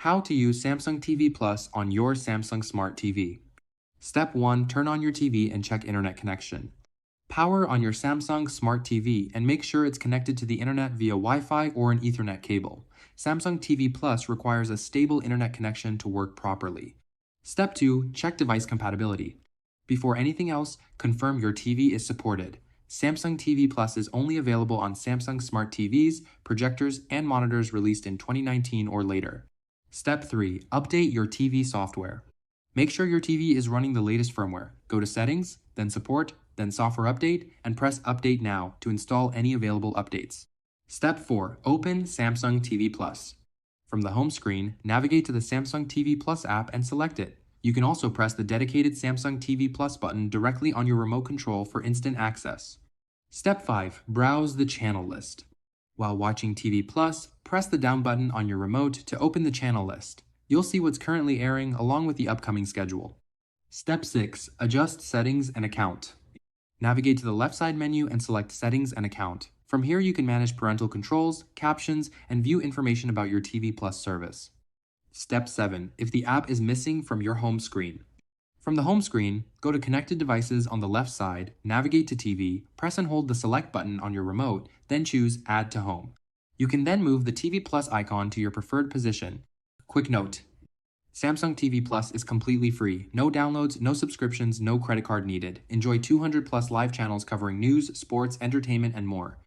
How to use Samsung TV Plus on your Samsung Smart TV. Step 1. Turn on your TV and check internet connection. Power on your Samsung Smart TV and make sure it's connected to the internet via Wi-Fi or an Ethernet cable. Samsung TV Plus requires a stable internet connection to work properly. Step 2. Check device compatibility. Before anything else, confirm your TV is supported. Samsung TV Plus is only available on Samsung Smart TVs, projectors, and monitors released in 2019 or later. Step 3. Update your TV software. Make sure your TV is running the latest firmware. Go to Settings, then Support, then Software Update, and press Update Now to install any available updates. Step 4. Open Samsung TV Plus. From the home screen, navigate to the Samsung TV Plus app and select it. You can also press the dedicated Samsung TV Plus button directly on your remote control for instant access. Step 5. Browse the channel list. While watching TV Plus, press the down button on your remote to open the channel list. You'll see what's currently airing along with the upcoming schedule. Step 6. Adjust settings and account. Navigate to the left side menu and select Settings and Account. From here you can manage parental controls, captions, and view information about your TV Plus service. Step 7. If the app is missing from your home screen. From the home screen, go to Connected Devices on the left side, navigate to TV, press and hold the Select button on your remote, then choose Add to Home. You can then move the TV Plus icon to your preferred position. Quick note: Samsung TV Plus is completely free. No downloads, no subscriptions, no credit card needed. Enjoy 200 plus live channels covering news, sports, entertainment, and more.